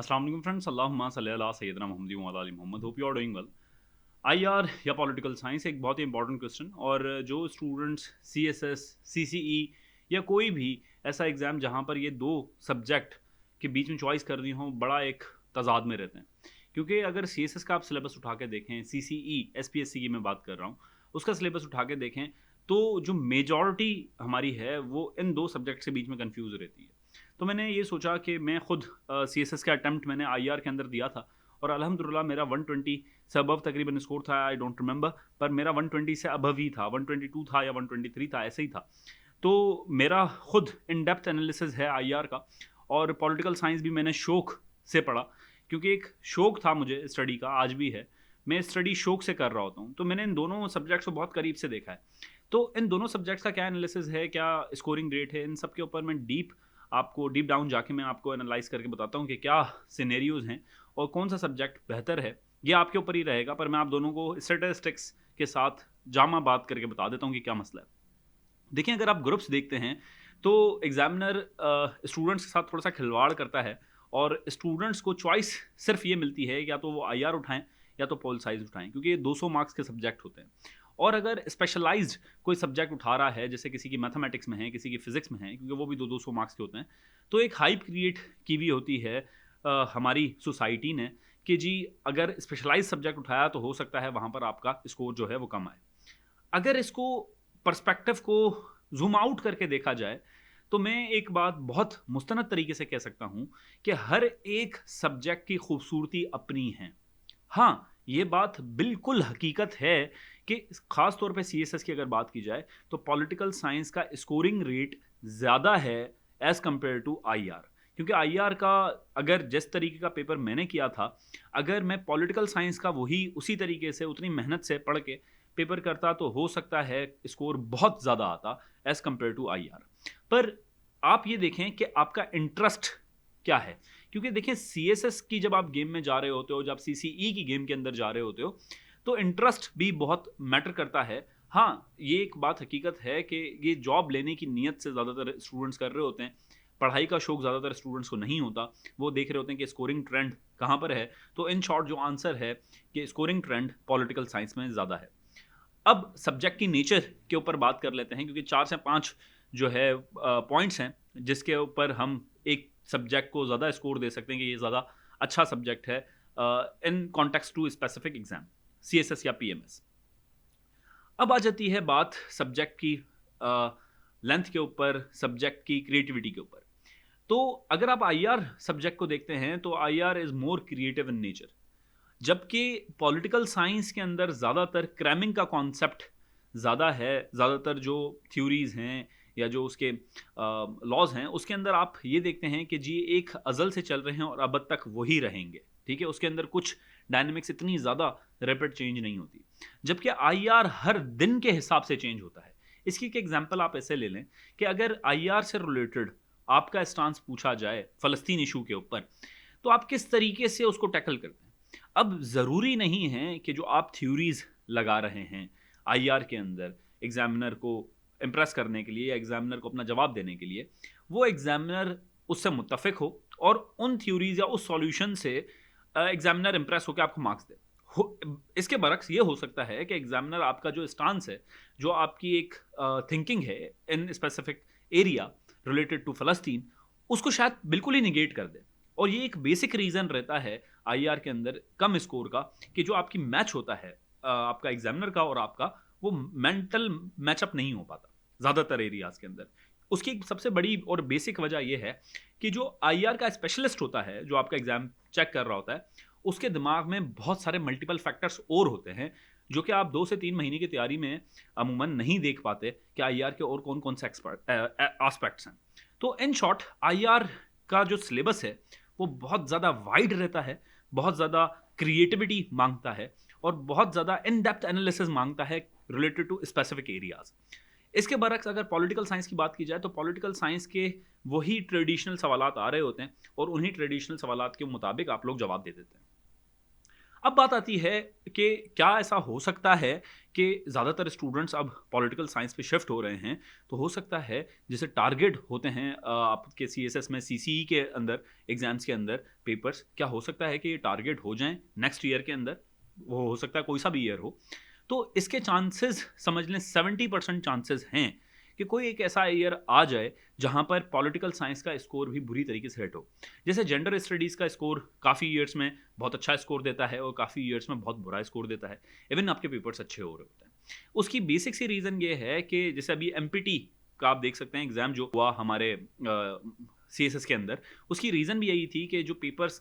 अस्सलाम वालेकुम फ्रेंड्स, अल्लाहुम्मा सल्ली अला सय्यदना मुहम्मद व अला आलि मोहम्मद। Hope you are doing well. IR या पॉलिटिकल साइंस एक बहुत ही इंपॉर्टेंट क्वेश्चन, और जो स्टूडेंट्स सीएसएस, सीसीई या कोई भी ऐसा एग्ज़ाम जहाँ पर ये दो सब्जेक्ट के बीच में चॉइस करनी हो, बड़ा एक तज़ाद में रहते हैं। क्योंकि अगर सीएसएस का आप सिलेबस उठा के देखें, सीसीई एसपीएससी की मैं बात कर रहा हूँ, उसका सिलेबस उठा के देखें, तो जो मेजॉरिटी हमारी है वो इन दो सब्जेक्ट के बीच में कन्फ्यूज़ रहती है। तो मैंने ये सोचा कि मैं खुद सीएसएस का अटेम्प्ट मैंने आईआर के अंदर दिया था, और अल्हम्दुलिल्लाह मेरा 120 से अबव तकरीबन स्कोर था। आई डोंट रिमेंबर, पर मेरा 120 से अबव ही था, 122 था या 123 था, ऐसे ही था। तो मेरा खुद इन डेप्थ एनालिसिस है आईआर का। और पॉलिटिकल साइंस भी मैंने शौक से पढ़ा, क्योंकि एक शौक था मुझे स्टडी का, आज भी है। मैं स्टडी शौक से कर रहा होता हूँ, तो मैंने इन दोनों सब्जेक्ट्स को बहुत करीब से देखा है। तो इन दोनों सब्जेक्ट्स का क्या एनालिसिस है, क्या स्कोरिंग रेट है, इन सब के ऊपर मैं आपको डीप डाउन जाके मैं आपको एनालाइज करके बताता हूँ कि क्या सिनेरियोज हैं और कौन सा सब्जेक्ट बेहतर है। ये आपके ऊपर ही रहेगा, पर मैं आप दोनों को स्टेटिस्टिक्स के साथ जामा बात करके बता देता हूँ कि क्या मसला है। देखिए, अगर आप ग्रुप्स देखते हैं तो एग्जामिनर स्टूडेंट्स के साथ थोड़ा सा खिलवाड़ करता है, और स्टूडेंट्स को चॉइस सिर्फ ये मिलती है या तो वो आईआर उठाएं या तो पोल साइज उठाएं, क्योंकि ये 200 मार्क्स के सब्जेक्ट होते हैं। और अगर स्पेशलाइज्ड कोई सब्जेक्ट उठा रहा है, जैसे किसी की मैथमेटिक्स में है, किसी की फिजिक्स में है, क्योंकि वो भी 200 मार्क्स के होते हैं, तो एक हाइप क्रिएट की हुई होती है हमारी सोसाइटी ने कि जी अगर स्पेशलाइज सब्जेक्ट उठाया तो हो सकता है वहाँ पर आपका स्कोर जो है वो कम आए। अगर इसको पर्सपेक्टिव को जूम आउट करके देखा जाए, तो मैं एक बात बहुत मुस्तनद तरीके से कह सकता हूँ कि हर एक सब्जेक्ट की खूबसूरती अपनी है। हाँ, ये बात बिल्कुल हकीकत है कि ख़ास तौर पे सीएसएस की अगर बात की जाए, तो पॉलिटिकल साइंस का स्कोरिंग रेट ज़्यादा है एज़ कंपेयर टू आईआर। क्योंकि आईआर का, अगर जिस तरीके का पेपर मैंने किया था, अगर मैं पॉलिटिकल साइंस का वही उसी तरीके से उतनी मेहनत से पढ़ के पेपर करता, तो हो सकता है स्कोर बहुत ज़्यादा आता एज़ कंपेयर टू आईआर। पर आप ये देखें कि आपका इंटरेस्ट क्या है। क्योंकि देखिए, सीएसएस की जब आप गेम में जा रहे होते हो, जब सीसीई की गेम के अंदर जा रहे होते हो, तो इंटरेस्ट भी बहुत मैटर करता है। हाँ, ये एक बात हकीकत है कि ये जॉब लेने की नीयत से ज़्यादातर स्टूडेंट्स कर रहे होते हैं। पढ़ाई का शौक ज़्यादातर स्टूडेंट्स को नहीं होता। वो देख रहे होते हैं कि स्कोरिंग ट्रेंड कहाँ पर है। तो इन शॉर्ट जो आंसर है कि स्कोरिंग ट्रेंड पॉलिटिकल साइंस में ज़्यादा है। अब सब्जेक्ट की नेचर के ऊपर बात कर लेते हैं, क्योंकि 4 से 5 जो है पॉइंट्स हैं जिसके ऊपर हम एक सब्जेक्ट को ज़्यादा स्कोर दे सकते हैं कि ये ज़्यादा अच्छा सब्जेक्ट है in context to specific exam, CSS या पीएमएस। अब आ जाती है बात सब्जेक्ट की लेंथ के ऊपर, सब्जेक्ट की क्रिएटिविटी के ऊपर। तो अगर आप आईआर सब्जेक्ट को देखते हैं, तो IR is more creative in nature, जबकि पॉलिटिकल साइंस के अंदर ज़्यादातर क्रैमिंग का कॉन्सेप्ट ज़्यादा है। ज़्यादातर जो थ्योरीज़ हैं या जो उसके लॉज हैं, उसके अंदर आप ये देखते हैं कि जी एक अज़ल से चल रहे हैं और अब तक वही रहेंगे। ठीक है, उसके अंदर कुछ डायनेमिक्स इतनी ज़्यादा रैपिड चेंज नहीं होती, जबकि आईआर हर दिन के हिसाब से चेंज होता है। इसकी एक एग्जांपल आप ऐसे ले लें कि अगर आईआर से रिलेटेड आपका स्टांस पूछा जाए फ़लस्तीन इशू के ऊपर, तो आप किस तरीके से उसको टैकल करते हैं। अब ज़रूरी नहीं है कि जो आप थ्योरीज़ लगा रहे हैं आईआर के अंदर एग्जामिनर को इम्प्रेस करने के लिए या एग्जामिनर को अपना जवाब देने के लिए, वो एग्जामिनर उससे मुत्तफिक हो और उन थ्योरीज़ या उस सॉल्यूशन से एग्जामिनर इम्प्रेस होकर आपको मार्क्स दे। इसके बरक्स ये हो सकता है कि एग्जामिनर आपका जो स्टांस है, जो आपकी एक थिंकिंग है in specific area related to फ़लस्तीन, उसको शायद बिल्कुल ही निगेट कर दे। और ये एक बेसिक रीज़न रहता है आईआर के अंदर कम स्कोर का, कि जो आपकी मैच होता है आपका एग्जामिनर का और आपका, वो मेंटल मैचअप नहीं हो पाता ज़्यादातर एरियाज़ के अंदर। उसकी एक सबसे बड़ी और बेसिक वजह यह है कि जो आईआर का स्पेशलिस्ट होता है, जो आपका एग्जाम चेक कर रहा होता है, उसके दिमाग में बहुत सारे मल्टीपल फैक्टर्स और होते हैं, जो कि आप 2 से 3 महीने की तैयारी में अमूमन नहीं देख पाते कि आईआर के और कौन कौन से एस्पेक्ट्स हैं। तो इन शॉर्ट, आईआर का जो सिलेबस है वो बहुत ज़्यादा वाइड रहता है, बहुत ज़्यादा क्रिएटिविटी मांगता है और बहुत ज़्यादा इन डेप्थ एनालिसिस मांगता है रिलेटेड टू स्पेसिफिक एरियाज। इसके बरक्स अगर पॉलिटिकल साइंस की बात की जाए, तो पॉलिटिकल साइंस के वही ट्रेडिशनल सवालात आ रहे होते हैं और उन्हीं ट्रेडिशनल सवालात के मुताबिक आप लोग जवाब दे देते हैं। अब बात आती है कि क्या ऐसा हो सकता है कि ज़्यादातर स्टूडेंट्स अब पॉलिटिकल साइंस पे शिफ्ट हो रहे हैं, तो हो सकता है जैसे टारगेट होते हैं आपके सीएसएस में सीसीई के अंदर एग्जाम्स के अंदर पेपर्स, क्या हो सकता है कि ये टारगेट हो जाएं नेक्स्ट ईयर के अंदर? वो हो सकता है कोई सा भी ईयर हो। तो इसके चांसेस समझ लें 70% चांसेस हैं कि कोई एक ऐसा ईयर आ जाए जहां पर पॉलिटिकल साइंस का स्कोर भी बुरी तरीके से हिट हो। जैसे जेंडर स्टडीज़ का स्कोर काफ़ी ईयर्स में बहुत अच्छा स्कोर देता है और काफ़ी ईयर्स में बहुत बुरा स्कोर देता है, इवन आपके पेपर्स अच्छे हो रहे होते हैं। उसकी बेसिक सी रीज़न ये है कि जैसे अभी एमपीटी का आप देख सकते हैं एग्ज़ाम जो हुआ हमारे सीएसएस के अंदर, उसकी रीज़न भी यही थी कि जो पेपर्स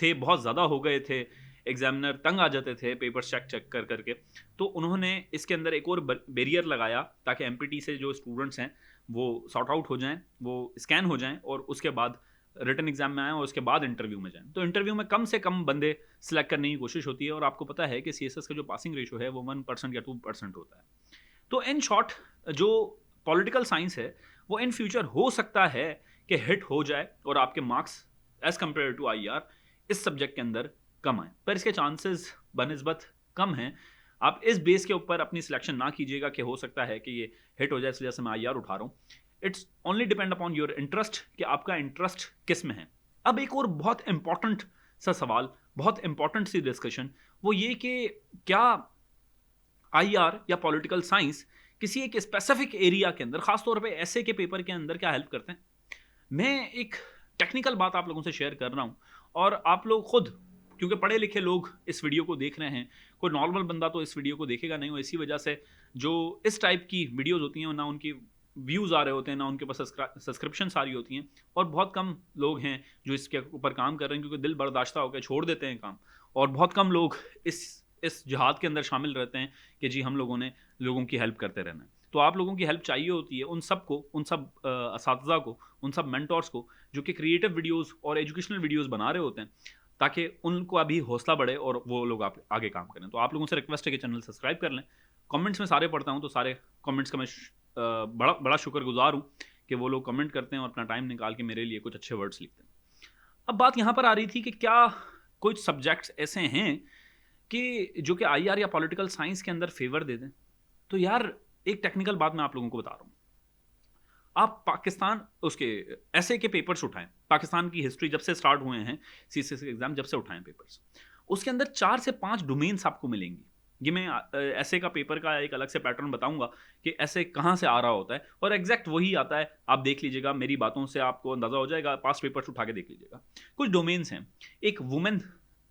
थे बहुत ज़्यादा हो गए थे, एग्जामिनर तंग आ जाते थे पेपर चेक चेक कर करके। तो उन्होंने इसके अंदर एक और बैरियर लगाया ताकि एमपीटी से जो स्टूडेंट्स हैं वो सॉर्ट आउट हो जाएं, वो स्कैन हो जाएं और उसके बाद रिटन एग्जाम में आएँ और उसके बाद इंटरव्यू में जाएं। तो इंटरव्यू में कम से कम बंदे सिलेक्ट करने की कोशिश होती है और आपको पता है कि सीएसएस का जो पासिंग रेशो है वो 1% या 2% होता है। तो इन शॉर्ट जो पॉलिटिकल साइंस है वो इन फ्यूचर हो सकता है कि हिट हो जाए और आपके marks as compare to IR इस सब्जेक्ट के अंदर कम आए, पर इसके चांसेस बनिस्बत कम हैं। आप इस बेस के ऊपर अपनी सिलेक्शन ना कीजिएगा कि हो सकता है कि ये हिट हो जाए इस वजह से मैं आईआर उठा रहा हूँ। It's only depend upon your interest कि आपका इंटरेस्ट किस में है। अब एक और बहुत इंपॉर्टेंट सा सवाल, बहुत इंपॉर्टेंट सी डिस्कशन, वो ये कि क्या आईआर या पॉलिटिकल साइंस किसी एक स्पेसिफिक एरिया के अंदर, खासतौर पे ऐसे के पेपर के अंदर क्या हेल्प करते हैं? मैं एक टेक्निकल बात आप लोगों से शेयर कर रहा हूँ और आप लोग खुद, क्योंकि पढ़े लिखे लोग इस वीडियो को देख रहे हैं, कोई नॉर्मल बंदा तो इस वीडियो को देखेगा नहीं, और इसी वजह से जो इस टाइप की वीडियोस होती हैं ना उनकी व्यूज़ आ रहे होते हैं, ना उनके पास सब्सक्रिप्शन आ रही होती हैं, और बहुत कम लोग हैं जो इसके ऊपर काम कर रहे हैं क्योंकि दिल बर्दाश्ता होकर छोड़ देते हैं काम, और बहुत कम लोग इस जिहाद के अंदर शामिल रहते हैं कि जी हम लोगों ने लोगों की हेल्प करते रहना है। तो आप लोगों की हेल्प चाहिए होती है उन सब को, उन सब असातिज़ा को, उन सब मेंटोर्स को जो कि क्रिएटिव वीडियोस और एजुकेशनल वीडियोस बना रहे होते हैं, ताकि उनको अभी हौसला बढ़े और वो लोग आप आगे काम करें। तो आप लोगों से रिक्वेस्ट है कि चैनल सब्सक्राइब कर लें। कमेंट्स में सारे पढ़ता हूँ, तो सारे कमेंट्स का मैं बड़ा बड़ा शुक्रगुजार हूँ कि वो लोग कमेंट करते हैं और अपना टाइम निकाल के मेरे लिए कुछ अच्छे वर्ड्स लिखते हैं। अब बात यहाँ पर आ रही थी कि क्या कुछ सब्जेक्ट्स ऐसे हैं कि जो कि आईआर या पॉलिटिकल साइंस के अंदर फेवर दे दें। तो यार एक टेक्निकल बात मैं आप लोगों को बता रहा हूँ। आप पाकिस्तान उसके ऐसे के पेपर्स उठाएं, पाकिस्तान की हिस्ट्री जब से स्टार्ट हुए हैं, सीसीएस एग्जाम जब से उठाएं पेपर्स, उसके अंदर 4 से 5 डोमेन्स आपको मिलेंगी। ये मैं ऐसे का पेपर का एक अलग से पैटर्न बताऊंगा कि ऐसे कहाँ से आ रहा होता है, और एग्जैक्ट वही आता है। आप देख लीजिएगा, मेरी बातों से आपको अंदाजा हो जाएगा, पास्ट पेपर्स उठा के देख लीजिएगा। कुछ डोमेन्स हैं। एक वुमेन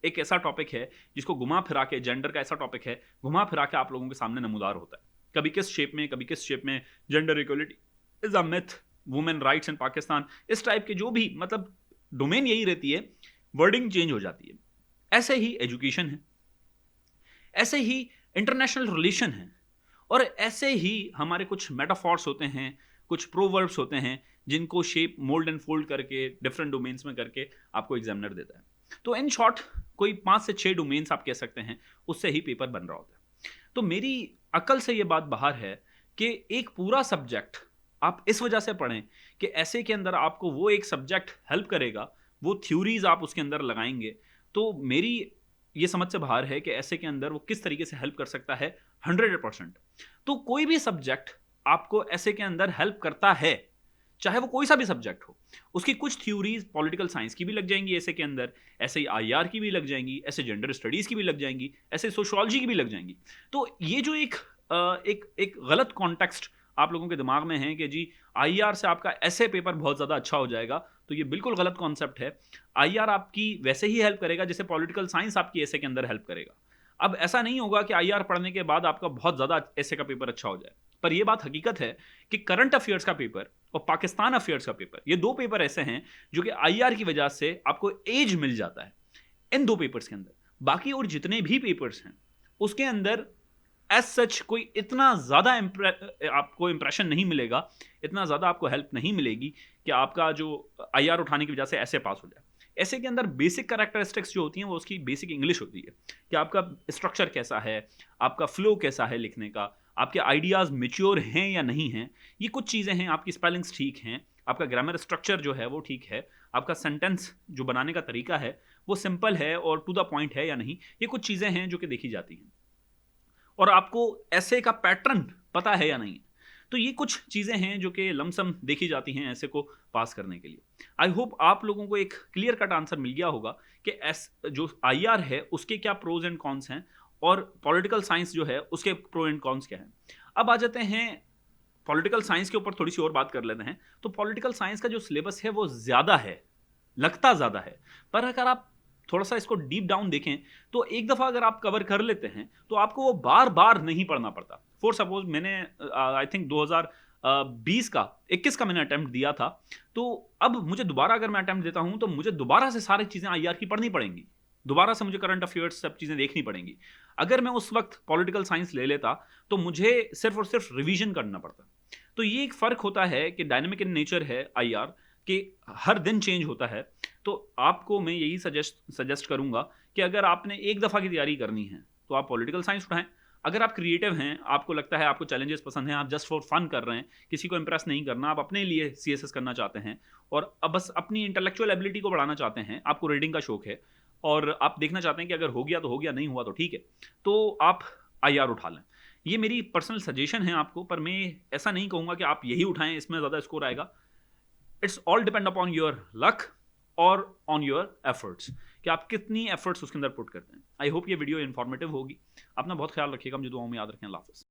एक ऐसा टॉपिक है जिसको घुमा फिरा के, जेंडर का ऐसा टॉपिक है, घुमा फिरा के आप लोगों के सामने नमूदार होता है, कभी किस शेप में, कभी किस शेप में। Gender equality is a myth, women rights in Pakistan, इस टाइप के जो भी, मतलब डोमेन यही रहती है, वर्डिंग चेंज हो जाती है। ऐसे ही एजुकेशन है, ऐसे ही इंटरनेशनल रिलेशन है, और ऐसे ही हमारे कुछ मेटाफॉर्स होते हैं, कुछ प्रोवर्ब्स होते हैं जिनको शेप मोल्ड एंड फोल्ड करके डिफरेंट डोमेन्स में करके आपको एग्जामिनर देता है। तो इन शॉर्ट कोई 5 से 6 डोमेन्स आप कह सकते हैं, उससे ही पेपर बन रहा होता है। तो मेरी अकल से ये बात बाहर है कि एक पूरा सब्जेक्ट आप इस वजह से पढ़ें कि ऐसे के अंदर आपको वो एक सब्जेक्ट हेल्प करेगा, वो थ्योरीज आप उसके अंदर लगाएंगे। तो मेरी ये समझ से बाहर है कि ऐसे के अंदर वो किस तरीके से हेल्प कर सकता है 100%। तो कोई भी सब्जेक्ट आपको ऐसे के अंदर हेल्प करता है, चाहे वो कोई सा भी सब्जेक्ट हो, उसकी कुछ थ्योरीज पॉलिटिकल साइंस की भी लग जाएंगी ऐसे के अंदर, ऐसे ही आईआर की भी लग जाएंगी, ऐसे जेंडर स्टडीज की भी लग जाएंगी, ऐसे सोशियोलॉजी की भी लग जाएंगी। तो ये जो एक गलत कॉन्टेक्स्ट आप लोगों के दिमाग में है कि जी आईआर से आपका ऐसे पेपर बहुत ज़्यादा अच्छा हो जाएगा, तो ये बिल्कुल गलत कॉन्सेप्ट है। आईआर आपकी वैसे ही हेल्प करेगा जैसे पॉलिटिकल साइंस आपकी ऐसे के अंदर हेल्प करेगा। अब ऐसा नहीं होगा कि आईआर पढ़ने के बाद आपका बहुत ज़्यादा ऐसे का पेपर अच्छा हो जाए, पर यह बात हकीकत है कि करंट अफेयर्स का पेपर और पाकिस्तान अफेयर्स का पेपर, ये 2 पेपर ऐसे हैं जो कि आईआर की वजह से आपको एज मिल जाता है इन 2 पेपर्स के अंदर। बाकी और जितने भी पेपर्स हैं उसके अंदर एज सच कोई इतना ज़्यादा आपको इंप्रेशन नहीं मिलेगा, इतना ज़्यादा आपको हेल्प नहीं मिलेगी कि आपका जो आईआर उठाने की वजह से ऐसे पास हो जाए। ऐसे के अंदर बेसिक कैरेक्टरिस्टिक्स जो होती हैं वो उसकी बेसिक इंग्लिश होती है कि आपका स्ट्रक्चर कैसा है, आपका फ्लो कैसा है लिखने का, आपके आइडियाज़ मैच्योर हैं या नहीं हैं, ये कुछ चीज़ें हैं। आपकी स्पेलिंग्स ठीक हैं, आपका ग्रामर स्ट्रक्चर जो है वो ठीक है, आपका सेंटेंस जो बनाने का तरीका है वो सिंपल है और टू द पॉइंट है या नहीं, ये कुछ चीज़ें हैं जो कि देखी जाती हैं। और आपको ऐसे का पैटर्न पता है या नहीं। तो ये कुछ चीज़ें हैं जो कि लमसम देखी जाती हैं ऐसे को पास करने के लिए। आई होप आप लोगों को एक क्लियर कट आंसर मिल गया होगा कि एस जो आईआर है उसके क्या प्रोज एंड कॉन्स हैं और पॉलिटिकल साइंस जो है उसके प्रो एंड कॉन्स क्या हैं। अब आ जाते हैं पॉलिटिकल साइंस के ऊपर, थोड़ी सी और बात कर लेते हैं। तो पॉलिटिकल साइंस का जो सिलेबस है वो ज़्यादा है, लगता ज़्यादा है, पर अगर आप थोड़ा सा इसको डीप डाउन देखें तो एक दफ़ा अगर आप कवर कर लेते हैं तो आपको वो बार बार नहीं पढ़ना पड़ता। फॉर सपोज मैंने आई थिंक 2020 का 21 का मैंने अटेम्प्ट दिया था, तो अब मुझे दोबारा अगर मैं अटेम्प्ट देता हूं तो मुझे दोबारा से सारी चीज़ें आईआर की पढ़नी पड़ेंगी, दोबारा से मुझे करंट अफेयर्स सब चीज़ें देखनी पड़ेंगी। अगर मैं उस वक्त पॉलिटिकल साइंस ले लेता तो मुझे सिर्फ और सिर्फ रिवीजन करना पड़ता। तो ये एक फ़र्क होता है कि डायनेमिक इन नेचर है आईआर, कि हर दिन चेंज होता है। तो आपको मैं यही सजेस्ट करूंगा कि अगर आपने एक दफ़ा की तैयारी करनी है तो आप पॉलिटिकल साइंस उठाएं। अगर आप क्रिएटिव हैं, आपको लगता है आपको चैलेंजेस पसंद हैं, आप जस्ट फॉर फन कर रहे हैं, किसी को इंप्रेस नहीं करना, आप अपने लिए सीएसएस करना चाहते हैं और अब बस अपनी इंटेलेक्चुअल एबिलिटी को बढ़ाना चाहते हैं, आपको रीडिंग का शौक है और आप देखना चाहते हैं कि अगर हो गया तो हो गया, नहीं हुआ तो ठीक है, तो आप आईआर उठा लें। ये मेरी पर्सनल सजेशन है आपको, पर मैं ऐसा नहीं कहूँगा कि आप यही उठाएं इसमें ज़्यादा स्कोर आएगा। It's all depend upon your luck और ऑन योर एफर्ट्स, कि आप कितनी एफर्ट्स उसके अंदर पुट करते हैं। आई होप ये वीडियो इन्फॉर्मेटिव होगी। अपना बहुत ख्याल रखिएगा, मुझे दुआओं में याद रखें। अल्लाह हाफ़िज़।